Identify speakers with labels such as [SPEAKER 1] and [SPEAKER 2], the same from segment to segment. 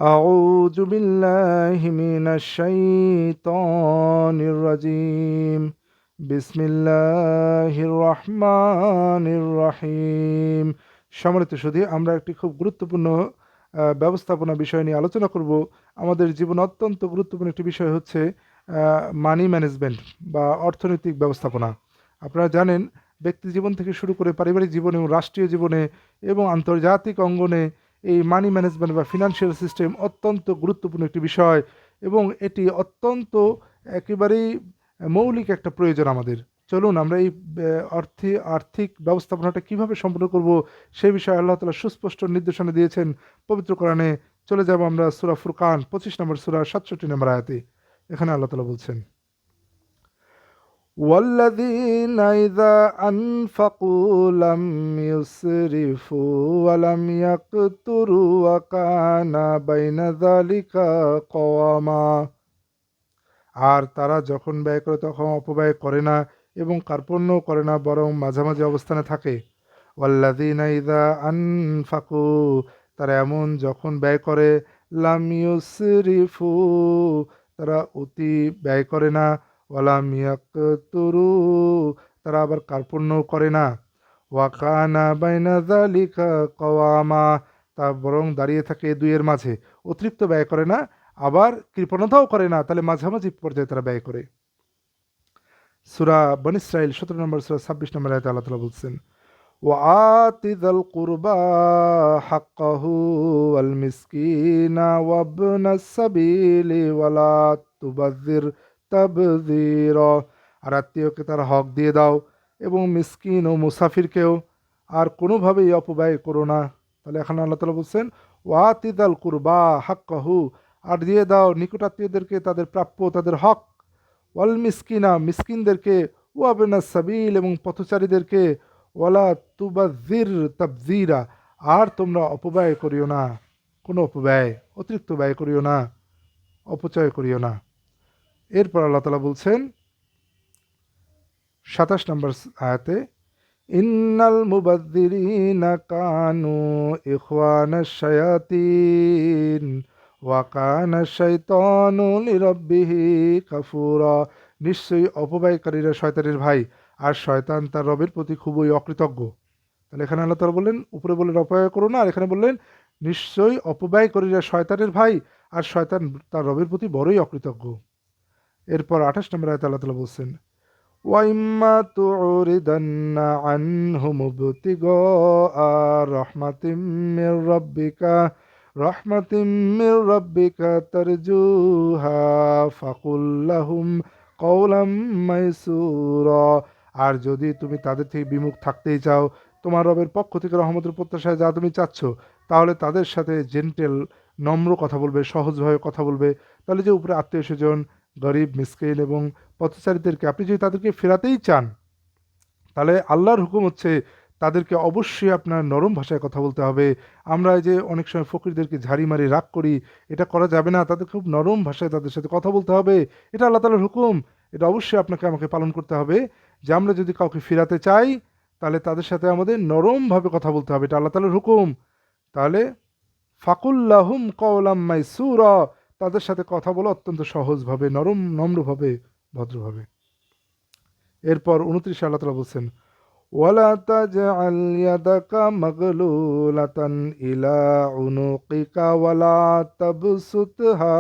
[SPEAKER 1] أعوذ بالله من الشيطان الرجيم بسم الله الرحمن الرحيم। সম্মানিত সুধী, আমরা একটি খুব গুরুত্বপূর্ণ ব্যবস্থাপনা বিষয় নিয়ে আলোচনা করব। আমাদের জীবনে অত্যন্ত গুরুত্বপূর্ণ একটি বিষয় হচ্ছে মানি ম্যানেজমেন্ট বা অর্থনৈতিক ব্যবস্থাপনা। আপনারা জানেন, ব্যক্তি জীবন থেকে শুরু করে পারিবারিক জীবনে এবং রাষ্ট্রীয় জীবনে এবং আন্তর্জাতিক অঙ্গনে এই মানি ম্যানেজমেন্ট বা ফিনান্সিয়াল সিস্টেম অত্যন্ত গুরুত্বপূর্ণ একটি বিষয় এবং এটি অত্যন্ত একেবারেই মৌলিক একটা প্রয়োজন আমাদের। চলুন আমরা এই আর্থিক ব্যবস্থাপনাটা কিভাবে সম্পন্ন করব সেই বিষয়ে আল্লাহ তাআলা সুস্পষ্ট নির্দেশনা দিয়েছেন পবিত্র কোরআনে। চলে যাব আমরা সূরা ফুরকান 25 নম্বর সূরা 67 নম্বর আয়াতে। এখানে আল্লাহ তাআলা বলছেন, والذين إذا أنفقوا لم يسرفوا ولم يقتروا وكان بين ذلك قواما। আর তারা যখন ব্যয় করে তখন অপব্যয় করে না এবং কার্পণ্য করে না, বরং মাঝামাঝি অবস্থানে থাকে। ওয়াল্লাযীনা ইযা আনফাকু, তারা এমন যখন ব্যয় করে, লাম ইউসরিফু, তারা অতি ব্যয় করে না, ওয়ালাম ইয়াকতুরু, তারা আবার কার্পণ্যও করে না, ওয়া কানা বাইনা যালিকা কওয়ামা, তা বরং দাঁড়িয়ে থাকে দুইয়ের মাঝে। অতিরিক্ত ব্যয় করে না, আবার কৃপণতাও করে না, তাহলে মাঝামাঝি পর্যায়ে তারা ব্যয় করে। সূরা বনী ইসরাঈল 17 নম্বর সূরা 26 নম্বর আয়াতে আল্লাহ তাআলা বলছেন, وآت ذا القربى حقه والمسكين وابن السبيل ولا تبذر تبذيرا। আর আত্মীয়কে তার হক দিয়ে দাও এবং মিসকিন ও মুসাফিরকেও, আর কোনোভাবেই অপব্যয় করো না। তাহলে এখানে আল্লাহ তাআলা বলছেন ওয়াতিদাল কুরবা হাক্কাহু, আর দিয়ে দাও নিকটাত্মীয়দেরকে তাদের প্রাপ্য, তাদের হক। ওয়াল মিসকিনা, মিসকিনদেরকে। ওয়াবেনা সাবিল, এবং পথচারীদেরকে। ওয়ালা তুবাযির তাবযীরা, আর তোমরা অপব্যয় করিও না, কোনো অপব্যয়, অতিরিক্ত ব্যয় করিও না, অপচয় করিও না। এরপর আল্লাহ তাআলা বলছেন 27 নম্বর আয়াতে, ইন্নাল মুবাযযিরিনা কানু ইখওয়ানাশ শায়াতিন ওয়া কানা শাইতানু লিরাব্বিহি কাফুরা। নিশ্চয়ই অপব্যয়কারীরা শয়তানের ভাই, আর শয়তান তার রবের প্রতি খুবই অকৃতজ্ঞ। তাহলে এখানে আল্লাহ তাআলা বললেন, উপরে বললেন অপব্যয় করো না, আর এখানে বললেন নিশ্চয়ই অপব্যয়কারীরা শয়তানের ভাই, আর শয়তান তার রবের প্রতি বড়ই অকৃতজ্ঞ। এরপর 28 নম্বর আয়াতে আল্লাহ তাআলা বলছেন, وَإِمَّا تُعْرِضَنَّ عَنْهُمُ ابْتِغَاءَ رَحْمَةٍ مِّن رَّبِّكَ تَرْجُوهَا فَقُل لَّهُمْ قَوْلًا مَيْسُورًا। আর যদি তুমি তাদের থেকে বিমুখ থাকতেই চাও, তোমার রবের পক্ষ থেকে রহমতের প্রত্যাশায় যা তুমি চাচ্ছ, তাহলে তাদের সাথে জেন্টেল, নম্র কথা বলবে, সহজভাবে কথা বলবে। তাহলে যে উপরে আত্মীয় স্বজন, গরিব, মিসকিন এবং পথচারীদেরকে আপনি যদি তাদেরকে ফেরাতেই চান, তাহলে আল্লাহর হুকুম হচ্ছে তাদেরকে অবশ্যই আপনার নরম ভাষায় কথা বলতে হবে। আমরা এই যে অনেক সময় ফকিরদেরকে ঝাড়ি মারি রাগ করি, এটা করা যাবে না। তাদের খুব নরম ভাষায় তাদের সাথে কথা বলতে হবে। এটা আল্লাহ তাআলার হুকুম। এটা অবশ্যই আপনাকে আমাকে পালন করতে হবে যে আমরা যদি কাউকে ফিরাতে চাই, তাহলে তাদের সাথে আমাদের নরমভাবে কথা বলতে হবে। এটা আল্লাহ তাআলার হুকুম। তাহলে ফাকুল্লাহুম কওলাম মাইসুরা, তাদের সাথে কথা বলো অত্যন্ত সহজভাবে, নরম নম্রভাবে, ভদ্রভাবে। এরপর 29 আল্লাহ তাআলা বলছেন, ওয়ালা তাজআল ইয়াদাকা মাগলুলাতান ইলা উনুকিকা ওয়ালা তাবসুতহা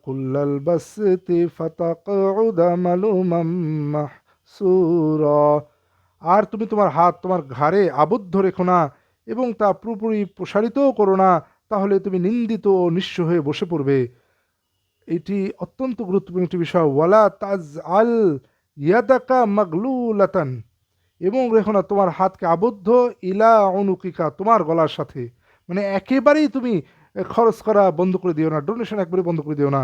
[SPEAKER 1] কুল্লাল বাসতি ফাতাকউদা মালুমাম মাহসুরা। আর তুমি তোমার হাত তোমার ঘাড়ে আবদ্ধ রেখো না এবং তা পুরোপুরি প্রসারিতও করো না, তাহলে তুমি নিন্দিত ও নিঃস্ব হয়ে বসে পড়বে। এটি অত্যন্ত গুরুত্বপূর্ণ একটি বিষয়। ওয়ালা তাজ আল ইয়াদাকা মাগলুলাতান, এবং রেখো না তোমার হাতকে আবদ্ধ, ইলা অনুকিকা, তোমার গলার সাথে। মানে একেবারেই তুমি খরচ করা বন্ধ করে দিও না, ডোনেশন একবারে বন্ধ করে দিও না।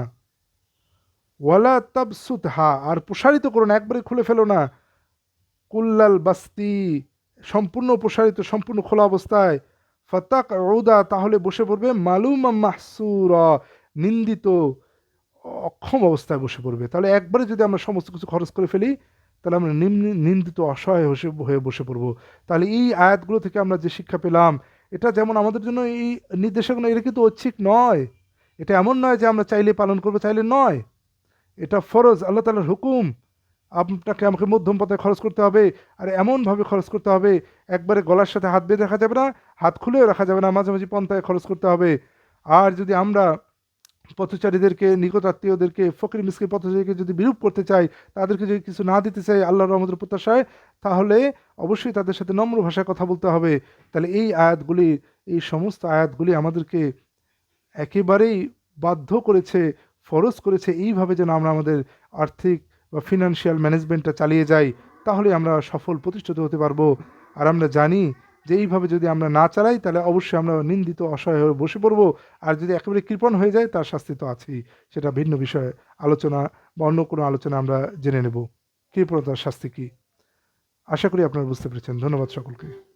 [SPEAKER 1] ওয়ালা তাবসুত হা, আর প্রসারিত করো না, একবারে খুলে ফেলো না। কুল্লাল বাস্তি, সম্পূর্ণ প্রসারিত, সম্পূর্ণ খোলা অবস্থায়। ফাতাক রৌদা, তাহলে বসে পড়বে মালুমা মাহসুরা, নিন্দিত, অক্ষম অবস্থায় বসে পড়বে। তাহলে একবারে যদি আমরা সমস্ত কিছু খরচ করে ফেলি, তাহলে আমরা নিন্দিত অসহায় হয়ে বসে পড়বো। তাহলে এই আয়াতগুলো থেকে আমরা যে শিক্ষা পেলাম, এটা যেমন আমাদের জন্য এই নির্দেশনা, এটা কিন্তু ঐচ্ছিক নয়। এটা এমন নয় যে আমরা চাইলে পালন করবো, চাইলে নয়। এটা ফরজ, আল্লাহ তাআলার হুকুম। আপনাকে আমাকে মধ্যম পথে খরচ করতে হবে, আর এমনভাবে খরচ করতে হবে, একবারে গলার সাথে হাত বেঁধে রাখা যাবে না, হাত খুলেও রাখা যাবে না, মাঝামাঝি পন্থায় খরচ করতে হবে। আর যদি আমরা পথচারীদেরকে, নিকট আত্মীয়দেরকে, ফকির মিসকিন পথচারীকে যদি বিরূপ করতে চাই, তাদেরকে যদি কিছু না দিতে চাই আল্লাহর রহমতের প্রত্যাশায়, তাহলে অবশ্যই তাদের সাথে নম্র ভাষায় কথা বলতে হবে। তাহলে এই আয়াতগুলি, এই সমস্ত আয়াতগুলি আমাদেরকে একেবারেই বাধ্য করেছে, ফরজ করেছে এইভাবে যেন আমরা আমাদের আর্থিক বা ফিনান্সিয়াল ম্যানেজমেন্টটা চালিয়ে যাই, তাহলে আমরা সফল প্রতিষ্ঠিত হতে পারবো। আর আমরা জানি যে এইভাবে যদি আমরা না চালাই, তাহলে অবশ্যই আমরা নিন্দিত অসহায় হয়ে বসে পড়বো। আর যদি একেবারে কৃপণ হয়ে যায়, তার শাস্তি তো আছেই। সেটা ভিন্ন বিষয়ে আলোচনা বা অন্য কোনো আলোচনা আমরা জেনে নেব কৃপণতার শাস্তি কী। আশা করি আপনারা বুঝতে পেরেছেন। ধন্যবাদ সকলকে।